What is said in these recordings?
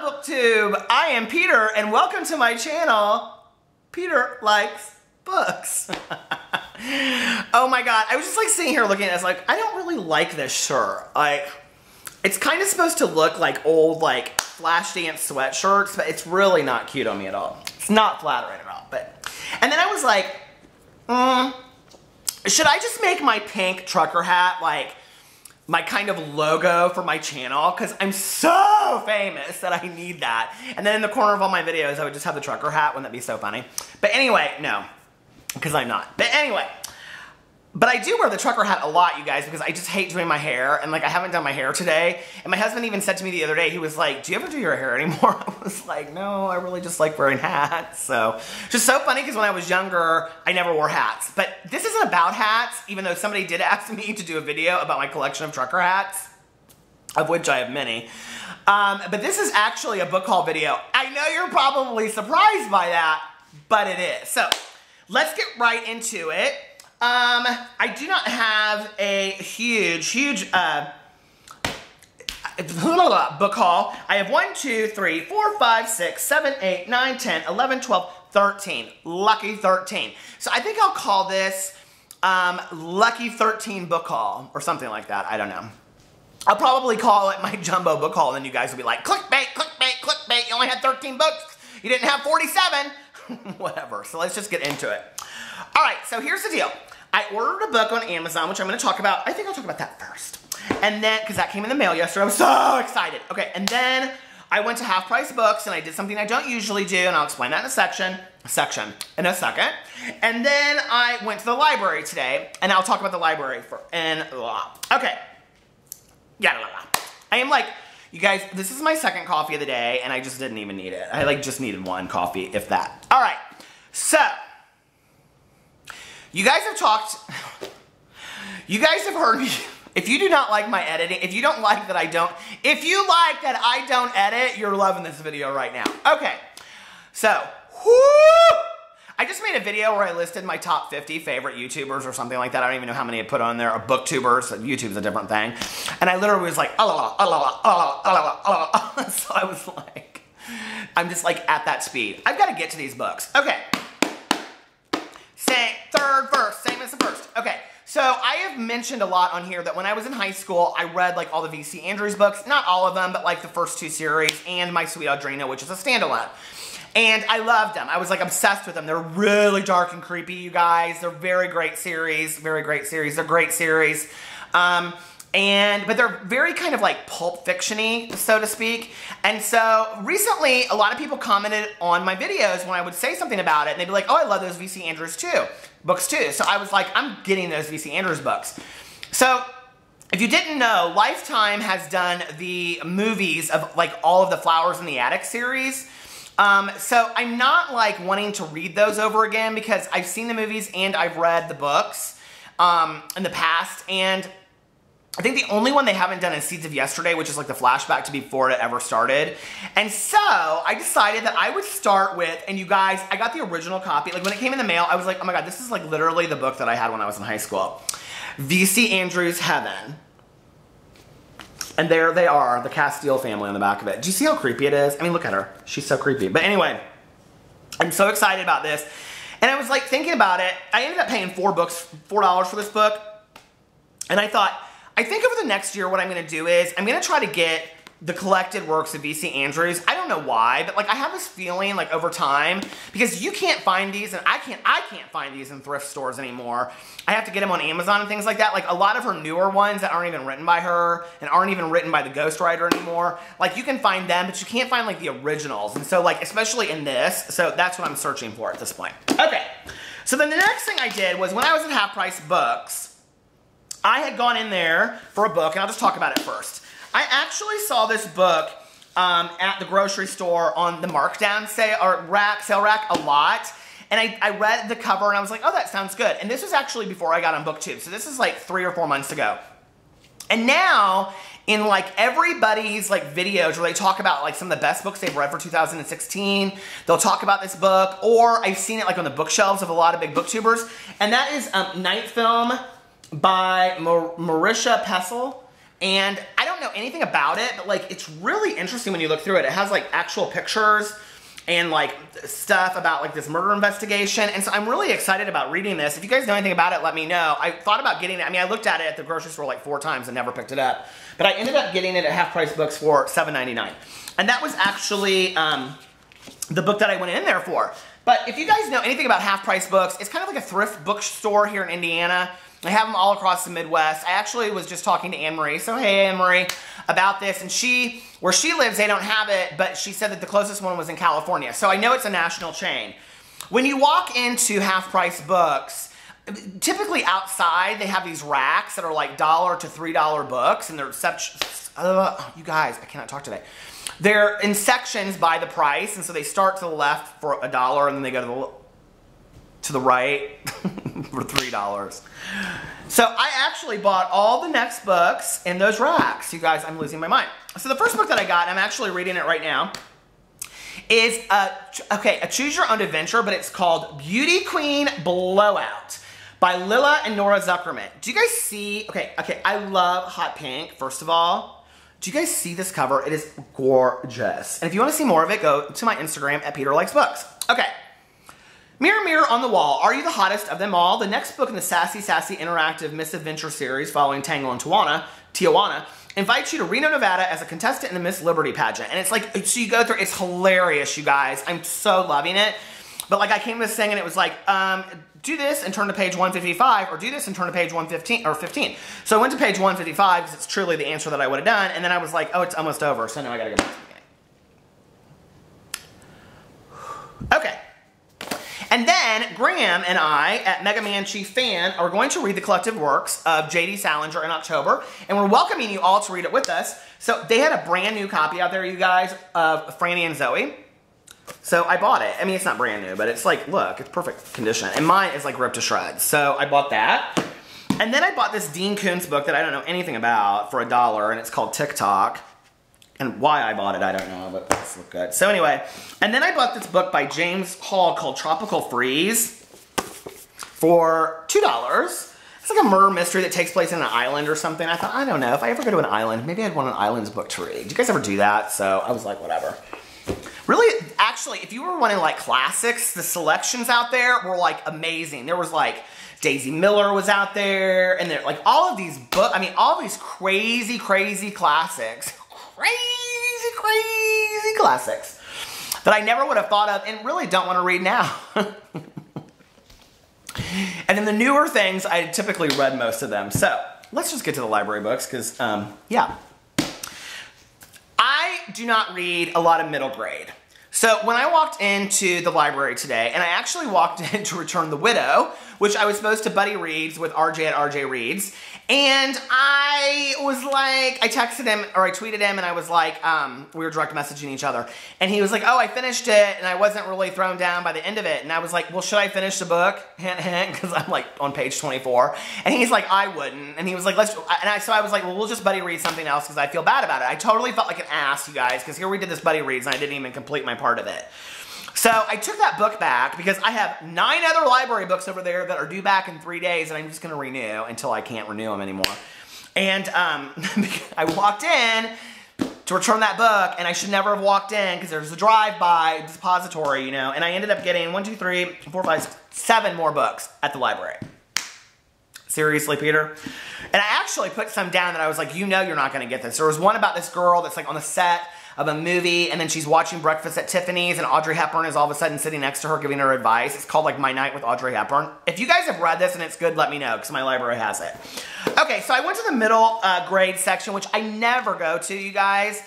BookTube. I am Peter, and welcome to my channel, Peter Likes Books. Oh my god, I was just like sitting here looking at this like, I don't really like this shirt. Like, it's kind of supposed to look like old like Flashdance sweatshirts, but it's really not cute on me at all. It's not flattering at all. And then I was like, should I just make my pink trucker hat like my kind of logo for my channel? Because I'm so famous that I need that. And then in the corner of all my videos, I would just have the trucker hat. Wouldn't that be so funny? But anyway, no, because I'm not. But anyway, but I do wear the trucker hat a lot, you guys, because I just hate doing my hair. And like, I haven't done my hair today. And my husband even said to me the other day, he was like, do you ever do your hair anymore? I was like, no, I really just like wearing hats. So just so funny, because when I was younger, I never wore hats. But this isn't about hats, even though somebody did ask me to do a video about my collection of trucker hats, of which I have many. But this is actually a book haul video. I know you're probably surprised by that, but it is. So let's get right into it. I do not have a huge book haul. I have 1, 2, 3, 4, 5, 6, 7, 8, 9, 10, 11, 12, 13. Lucky 13. So I think I'll call this Lucky 13 book haul or something like that. I don't know. I'll probably call it my jumbo book haul, and then you guys will be like, clickbait, clickbait, clickbait. You only had 13 books. You didn't have 47. Whatever. So let's just get into it. All right, so here's the deal. I ordered a book on Amazon, which I'm going to talk about. I think I'll talk about that first. And then, because that came in the mail yesterday, I was so excited. Okay, and then I went to Half Price Books, and I did something I don't usually do, and I'll explain that in a second. And then I went to the library today, and I'll talk about the library okay. I am like, you guys, this is my second coffee of the day, and I just didn't even need it. I like just needed one coffee, if that. All right, so you guys have heard me. If you do not like my editing, if you don't like that I don't edit, you're loving this video right now. Okay, so, I just made a video where I listed my top 50 favorite YouTubers or something like that. I don't even know how many I put on there, or booktubers. So YouTube's a different thing. And I literally was like, so I was like, I'm just like at that speed. I've got to get to these books. Okay. Third verse, same as the first. Okay, so I have mentioned a lot on here that when I was in high school, I read like all the V.C. Andrews books. Not all of them, but like the first 2 series, and My Sweet Audrina, which is a standalone. And I loved them. I was like obsessed with them. They're really dark and creepy, you guys. They're very great series. Very great series. They're great series. But they're very kind of like pulp fiction-y, so to speak. And so recently, a lot of people commented on my videos when I would say something about it, and they'd be like, oh, I love those V.C. Andrews books too. So I was like, I'm getting those V.C. Andrews books. So if you didn't know, Lifetime has done the movies of like all of the Flowers in the Attic series. So I'm not like wanting to read those over again, because I've seen the movies and I've read the books in the past, and I think the only one they haven't done is Seeds of Yesterday, which is like the flashback to before it ever started. And so I decided that I would start with, and you guys, I got the original copy. Like when it came in the mail, I was like, oh my god, this is like literally the book that I had when I was in high school. V.C. Andrews Heaven. And there they are, the Castile family on the back of it. Do you see how creepy it is? I mean, look at her. She's so creepy. But anyway, I'm so excited about this. And I was like thinking about it. I ended up paying $4 for this book. And I thought, I think over the next year what I'm going to do is I'm going to try to get the collected works of V.C. Andrews. I don't know why, but like I have this feeling like over time, because you can't find these, and I can't find these in thrift stores anymore. I have to get them on Amazon and things like that. Like a lot of her newer ones that aren't even written by her and aren't even written by the ghostwriter anymore. Like you can find them, but you can't find like the originals. And so like, especially in this, so that's what I'm searching for at this point. Okay, so then the next thing I did was when I was at Half Price Books, I had gone in there for a book, and I'll just talk about it first. I actually saw this book at the grocery store on the markdown sale rack a lot. And I read the cover and I was like, oh, that sounds good. And this was actually before I got on BookTube. So this is like 3 or 4 months ago. And now, in like everybody's like videos where they talk about like some of the best books they've read for 2016, they'll talk about this book, or I've seen it like on the bookshelves of a lot of big booktubers. And that is Night Film by Marisha Pessl. And I don't know anything about it, but like it's really interesting when you look through it. It has like actual pictures and like stuff about like this murder investigation. And so I'm really excited about reading this. If you guys know anything about it, let me know. I thought about getting it. I mean, I looked at it at the grocery store like 4 times and never picked it up. But I ended up getting it at Half Price Books for $7.99. And that was actually the book that I went in there for. But if you guys know anything about Half Price Books, it's kind of like a thrift bookstore here in Indiana. I have them all across the Midwest. I actually was just talking to Anne-Marie, so hey Anne-Marie, about this, and where she lives, they don't have it, but she said that the closest one was in California, so I know it's a national chain. When you walk into Half Price Books, typically outside, they have these racks that are like $1 to $3 books, and they're such, you guys, I cannot talk today. They're in sections by the price, and so they start to the left for $1, and then they go to the right for $3. So I actually bought all the next books in those racks. You guys, I'm losing my mind. So the first book that I got, I'm actually reading it right now, is a choose your own adventure, but it's called Beauty Queen Blowout by Lila and Nora Zuckerman. Do you guys see, okay, I love hot pink, first of all. Do you guys see this cover? It is gorgeous. And if you want to see more of it, go to my Instagram at Peter Likes Books. Okay. Mirror, mirror on the wall, are you the hottest of them all? The next book in the Sassy interactive misadventure series following Tangle and Tijuana invites you to Reno, Nevada as a contestant in the Miss Liberty pageant. And it's like, so you go through, it's hilarious, you guys. I'm so loving it. But like I came to this thing and it was like, do this and turn to page 155, or do this and turn to page 115 or 15. So I went to page 155 because it's truly the answer that I would have done. And then I was like, oh, it's almost over. So now I got to go back to the beginning. Okay. And then Graham and I at Mega Man Chief Fan are going to read the collective works of J.D. Salinger in October, and we're welcoming you all to read it with us. So they had a brand new copy out there, you guys, of Franny and Zoe. So I bought it. I mean, it's not brand new, but it's like, look, it's perfect condition. And mine is like ripped to shreds. So I bought that. And then I bought this Dean Koontz book that I don't know anything about for $1, and it's called TikTok. And why I bought it, I don't know, but this looked good. So anyway, and then I bought this book by James Hall called Tropical Freeze for $2. It's like a murder mystery that takes place in an island or something. I thought, I don't know, if I ever go to an island, maybe I'd want an island's book to read. Do you guys ever do that? So I was like, whatever. Really, actually, if you were wanting like classics, the selections out there were like amazing. There was like Daisy Miller was out there, and there like all of these books, I mean, all these crazy, crazy classics. Crazy classics that I never would have thought of and really don't want to read now. And then the newer things, I typically read most of them. So let's just get to the library books because, yeah. I do not read a lot of middle grade. So when I walked into the library today, and I actually walked in to return The Widow, which I was supposed to buddy reads with RJ at RJ Reads, and I was like, I texted him, or I tweeted him, and I was like, we were direct messaging each other, and he was like, oh, I finished it, and I wasn't really thrown down by the end of it, and I was like, well, should I finish the book? Hint, hint, because I'm like on page 24, and he's like, I wouldn't, and he was like, so I was like, well, we'll just buddy read something else, because I feel bad about it. I totally felt like an ass, you guys, because here we did this buddy reads, and I didn't even complete my part of it. So I took that book back because I have 9 other library books over there that are due back in 3 days, and I'm just going to renew until I can't renew them anymore. And I walked in to return that book, and I should never have walked in because there's a drive-by depository, you know, and I ended up getting 1, 2, 3, 4, 5, 7 more books at the library. Seriously, Peter? And I actually put some down that I was like, you know you're not going to get this. There was one about this girl that's like on the set of a movie, and then she's watching Breakfast at Tiffany's, and Audrey Hepburn is all of a sudden sitting next to her giving her advice. It's called like My Night with Audrey Hepburn. If you guys have read this and it's good, let me know, because my library has it. Okay, so I went to the middle grade section, which I never go to, you guys.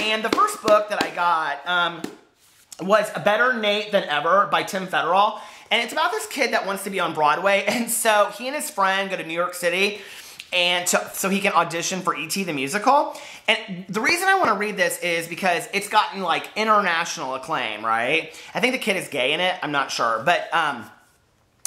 And the first book that I got was A Better Nate Than Ever by Tim Federal. And it's about this kid that wants to be on Broadway. And so he and his friend go to New York City and so he can audition for E.T. the Musical. And the reason I want to read this is because it's gotten like international acclaim, right? I think the kid is gay in it. I'm not sure. But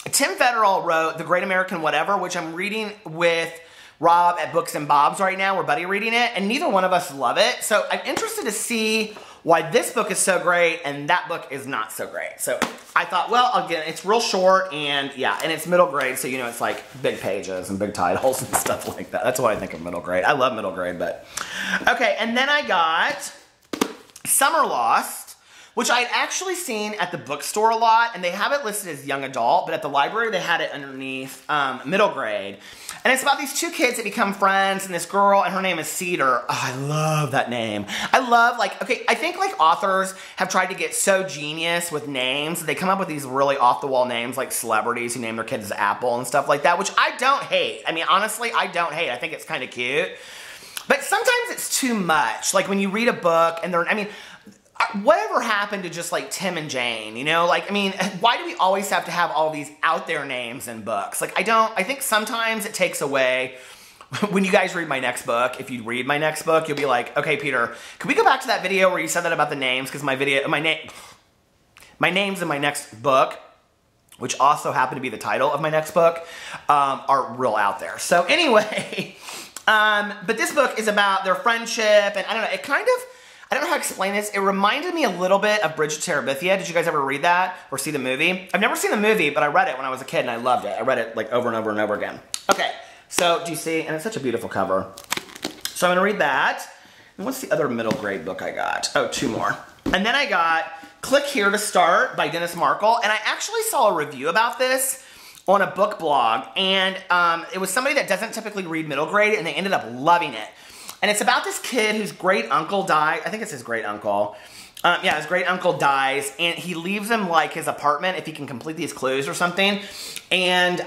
Tim Federal wrote The Great American Whatever, which I'm reading with Rob at Books and Bob's right now. We're buddy reading it, and neither one of us love it. So I'm interested to see why this book is so great and that book is not so great. So I thought, well, again, it's real short and yeah, and it's middle grade, so you know it's like big pages and big titles and stuff like that. That's what I think of middle grade. I love middle grade, but okay. And then I got Summer Lost, which I had actually seen at the bookstore a lot, and they have it listed as young adult, but at the library they had it underneath middle grade. And it's about these two kids that become friends, and this girl, and her name is Cedar. Oh, I love that name. I love, like, okay, I think, like, authors have tried to get so genius with names. They come up with these really off-the-wall names, like celebrities who name their kids Apple and stuff like that, which I don't hate. I mean, honestly, I don't hate. I think it's kind of cute. But sometimes it's too much. Like, when you read a book, and they're, I mean, whatever happened to just like Tim and Jane, you know? Like, I mean, why do we always have to have all these out there names in books? Like, I think sometimes it takes away, when you guys read my next book, if you read my next book, you'll be like, okay, Peter, can we go back to that video where you said that about the names? Because my names in my next book, which also happen to be the title of my next book, are real out there. So anyway, but this book is about their friendship, and I don't know, it kind of, I don't know how to explain this. It reminded me a little bit of Bridge of Terabithia. Did you guys ever read that or see the movie? I've never seen the movie, but I read it when I was a kid and I loved it. I read it like over and over and over again. Okay, so do you see? And it's such a beautiful cover. So I'm gonna read that. And what's the other middle grade book I got? Oh, two more. And then I got Click Here to Start by Dennis Markle. And I actually saw a review about this on a book blog. And it was somebody that doesn't typically read middle grade, and they ended up loving it. And it's about this kid whose great uncle died. I think it's his great uncle. Yeah, his great uncle dies, and he leaves him like his apartment if he can complete these clues or something, and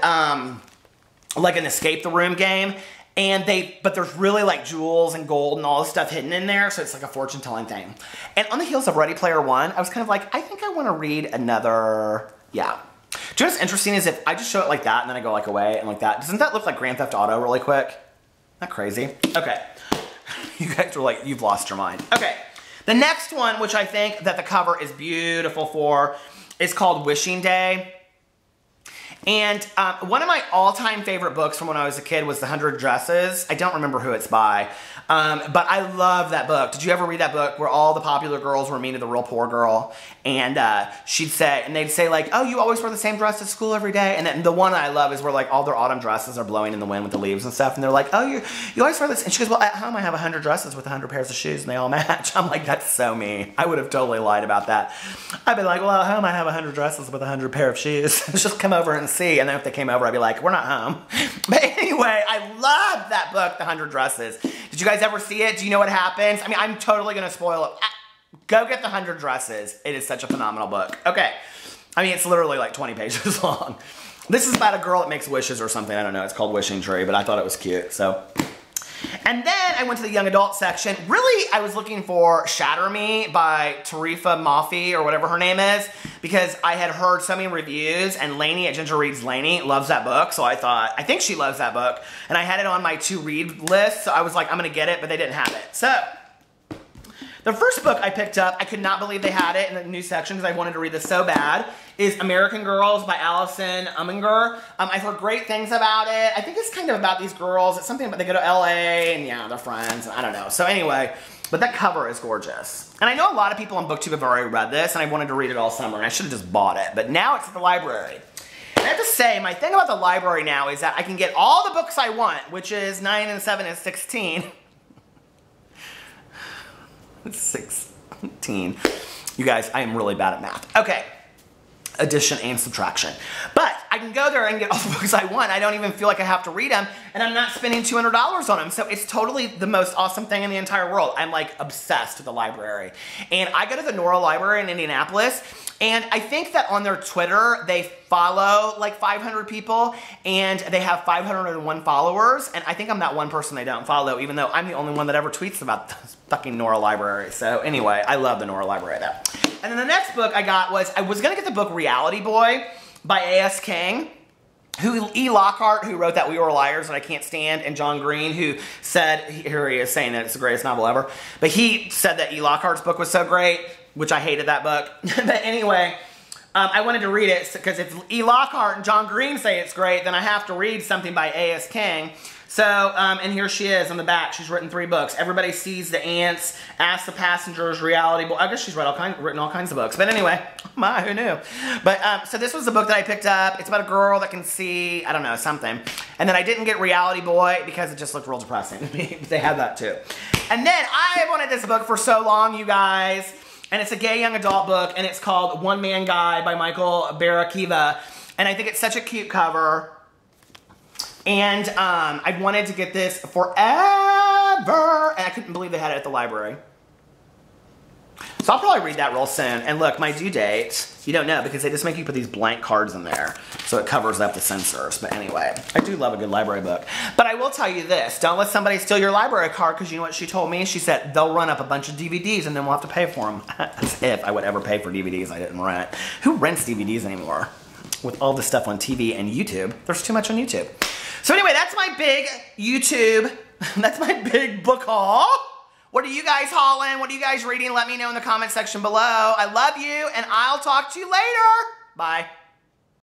like an escape the room game. And but there's really like jewels and gold and all this stuff hidden in there, so it's like a fortune telling thing. And on the heels of Ready Player One, I was kind of like, I think I want to read another. Yeah. Do you know what's interesting is if I just show it like that and then I go like away and like that, doesn't that look like Grand Theft Auto really quick? Isn't that crazy? Okay. You guys are like, you've lost your mind. Okay, the next one, which I think that the cover is beautiful for, is called Wishing Day. And one of my all-time favorite books from when I was a kid was The 100 Dresses. I don't remember who it's by, but I love that book. Did you ever read that book where all the popular girls were mean to the real poor girl? And they'd say like, oh, you always wear the same dress to school every day. And then the one I love is where like all their autumn dresses are blowing in the wind with the leaves and stuff. And they're like, oh, you always wear this. And she goes, well, at home I have 100 dresses with 100 pairs of shoes and they all match. I'm like, that's so me. I would have totally lied about that. I'd be like, well, at home I have 100 dresses with 100 pair of shoes. Just come over and see. And then if they came over, I'd be like, we're not home. But anyway, I love that book, The 100 Dresses. Did you guys ever see it? Do you know what happens? I mean, I'm totally going to spoil it. Go get The 100 Dresses. It is such a phenomenal book. Okay. I mean, it's literally like 20 pages long. This is about a girl that makes wishes or something. I don't know. It's called Wishing Tree, but I thought it was cute. So, and then I went to the young adult section. Really, I was looking for Shatter Me by Tarifa Mafi or whatever her name is, because I had heard so many reviews, and Lainey at Ginger Reads Lainey loves that book, so I thought, I think she loves that book, and I had it on my to-read list, so I was like, I'm gonna get it, but they didn't have it. So, the first book I picked up, I could not believe they had it in the new section because I wanted to read this so bad, is American Girls by Alison Uminger. I've heard great things about it. I think it's kind of about these girls. It's something about they go to LA and yeah, they're friends. I don't know. So anyway, but that cover is gorgeous. And I know a lot of people on BookTube have already read this, and I wanted to read it all summer, and I should have just bought it. But now it's at the library. And I have to say, my thing about the library now is that I can get all the books I want, which is 9 and 7 is 16. 16. You guys, I am really bad at math. Okay. Addition and subtraction. But I can go there and get all the books I want. I don't even feel like I have to read them, and I'm not spending $200 on them. So it's totally the most awesome thing in the entire world. I'm like obsessed with the library. And I go to the Nora Library in Indianapolis, and I think that on their Twitter, they follow like 500 people, and they have 501 followers, and I think I'm that one person they don't follow, even though I'm the only one that ever tweets about the fucking Nora Library. So anyway, I love the Nora Library though. And then the next book I got was, I was gonna get the book Reality Boy by A.S. King, E. Lockhart, who wrote that We Were Liars that I can't stand, and John Green, who said, here he is saying that it's the greatest novel ever, but he said that E. Lockhart's book was so great, which I hated that book. But anyway, I wanted to read it because if E. Lockhart and John Green say it's great, then I have to read something by A.S. King. So, and here she is on the back. She's written 3 books. Everybody Sees the Ants, Ask the Passengers, Reality Boy. I guess she's written all kinds of books. But anyway, my, who knew? But, so this was the book that I picked up. It's about a girl that can see, I don't know, something. And then I didn't get Reality Boy because it just looked real depressing. They had that too. And then I wanted this book for so long, you guys. And it's a gay young adult book, and it's called One Man Guy by Michael Barakiva. And I think it's such a cute cover. And I wanted to get this forever, and I couldn't believe they had it at the library. So I'll probably read that real soon. And look, my due date, you don't know because they just make you put these blank cards in there so it covers up the censors. But anyway, I do love a good library book. But I will tell you this, don't let somebody steal your library card because you know what she told me? She said they'll run up a bunch of DVDs and then we'll have to pay for them. As if I would ever pay for DVDs I didn't rent. Who rents DVDs anymore? With all this stuff on TV and YouTube, there's too much on YouTube. So anyway, that's my big YouTube, that's my big book haul. What are you guys hauling? What are you guys reading? Let me know in the comment section below. I love you, and I'll talk to you later. Bye.